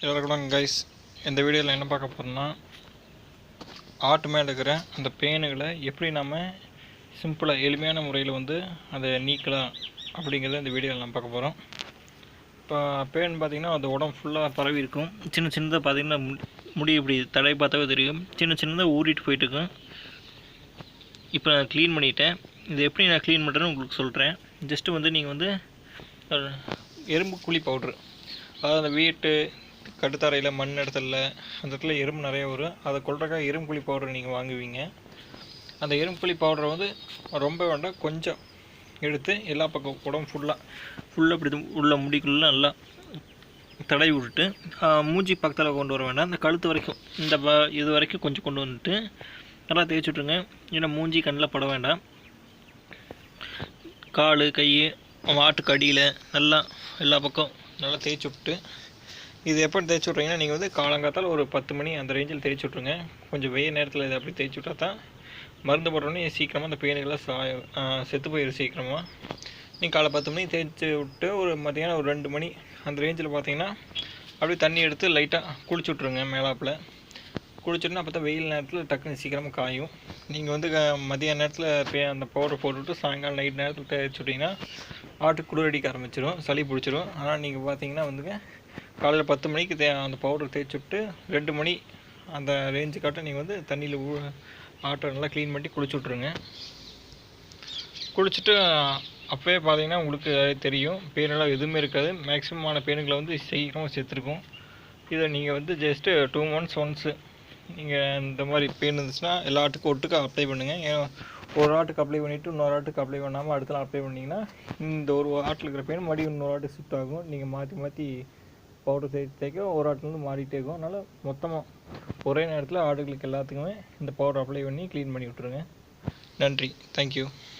எல்லாருக்கும் கைஸ், இந்த வீடியோவில் என்ன பார்க்க போகிறோம்னா, ஆட்டு மேலே இருக்கிற அந்த பேனுகளை எப்படி நம்ம சிம்பிளாக எளிமையான முறையில் அதை நீக்கலாம் அப்படிங்கிறத இந்த வீடியோவில் நம்ம பார்க்க போகிறோம். இப்போ பேன் பார்த்திங்கன்னா அது உடம்பு ஃபுல்லாக பரவி இருக்கும். சின்ன சின்னதாக பார்த்திங்கன்னா முடி இப்படி தடவை பார்த்தாவே தெரியும், சின்ன சின்னதாக ஊறிட்டு போயிட்டுருக்கும். இப்போ நான் க்ளீன் பண்ணிட்டேன். இது எப்படி நான் க்ளீன் பண்ணுறேன்னு உங்களுக்கு சொல்கிறேன். ஜஸ்ட்டு நீங்கள் எறும்பு குழி பவுட்ரு, அதாவது அந்த வீட்டு கட்டுத்தரையில் மண் இடத்துல அந்த இடத்துல எறும்பு நிறைய வரும். அதை கொள்றதுக்காக எறும்பு குழி பவுடர் நீங்கள் வாங்குவீங்க. அந்த எறும்பு குழி பவுடரை ரொம்ப வேண்டாம், கொஞ்சம் எடுத்து எல்லா பக்கம் உடம்பு ஃபுல்லாக இப்படி உள்ள முடிக்குள்ள நல்லா தடவி விட்டுட்டு, மூஞ்சி பக்கத்தில் கொண்டு வர வேண்டாம், இந்த கழுத்து வரைக்கும் இது வரைக்கும் கொஞ்சம் கொண்டு வந்துட்டு நல்லா தேய்ச்சி விட்ருங்க. ஏன்னா மூஞ்சி கண்ணில் பட வேண்டாம். கால் கை ஆட்டுக்கு அடியில் நல்லா எல்லா பக்கம் நல்லா தேய்ச்சி விட்டு, இது எப்போ தேய்ச்சி விட்றீங்கன்னா நீங்கள் காலங்காத்தால் ஒரு 10 மணி அந்த ரேஞ்சில் தேய்ச்சி விட்ருங்க. கொஞ்சம் வெயில் நேரத்தில் இதை அப்படி தேய்ச்சி விட்டா தான் மருந்து போட்டோன்னே சீக்கிரமாக அந்த பேனுகள்லாம் செத்து போயிடும் சீக்கிரமாக. நீங்கள் காலை 10 மணி தேய்ச்சி விட்டு ஒரு மத்தியானம் ஒரு 2 மணி அந்த ரேஞ்சில் பார்த்தீங்கன்னா அப்படியே தண்ணி எடுத்து லைட்டாக குளிச்சு விட்ருங்க மேலாப்பில். குளிச்சுட்டுனா அப்போ தான் வெயில் நேரத்தில் டக்குன்னு சீக்கிரமாக காயும். நீங்கள் மதியான நேரத்தில் அந்த பவுடர் போட்டுவிட்டு சாயங்காலம் நைட் நேரத்தில் தேய்ச்சி விட்டிங்கன்னா ஆட்டுக்கு குளிர் அடிக்க ஆரம்பிச்சிடும், சளி பிடிச்சிடும். ஆனால் நீங்கள் பார்த்தீங்கன்னா காலையில் 10 மணிக்கு அந்த பவுடர் தேய்ச்சி விட்டு 2 மணி அந்த ரேஞ்சுக்காட்டும் நீங்கள் தண்ணியில் ஆட்டை நல்லா க்ளீன் பண்ணி குளிச்சு விட்ருங்க. குளிச்சுட்டு அப்போயே பார்த்தீங்கன்னா உங்களுக்கு தெரியும், பேனெல்லாம் எதுவுமே இருக்காது. மேக்ஸிமமான பேனுகளை சீக்கிரமாக செத்துருக்கும். இதை நீங்கள் ஜஸ்ட்டு 2 months ஒன்ஸு நீங்கள் இந்த மாதிரி பேன் இருந்துச்சுன்னா எல்லா ஆட்டுக்கும் ஒட்டுக்கு அப்ளை பண்ணுங்கள். ஏன்னா ஒரு ஆட்டுக்கு அப்ளை பண்ணிவிட்டு இன்னொரு ஆட்டுக்கு அப்ளை பண்ணாமல் அடுத்த நாள் அப்ளை பண்ணிங்கன்னா இந்த ஒரு ஆட்டில் இருக்கிற பேன் மறுபடியும் இன்னொரு ஆட்டுக்கு ஷிஃப்ட் ஆகும். நீங்கள் மாற்றி பவுடர் தேய்க்க ஒரு ஆட்டிலேருந்து மாறிட்டே இருக்கும். அதனால் மொத்தமாக ஒரே நேரத்தில் ஆடுகளுக்கு எல்லாத்துக்குமே இந்த பவுடர் அப்ளை பண்ணி க்ளீன் பண்ணி விட்ருங்க. நன்றி, தேங்க்யூ.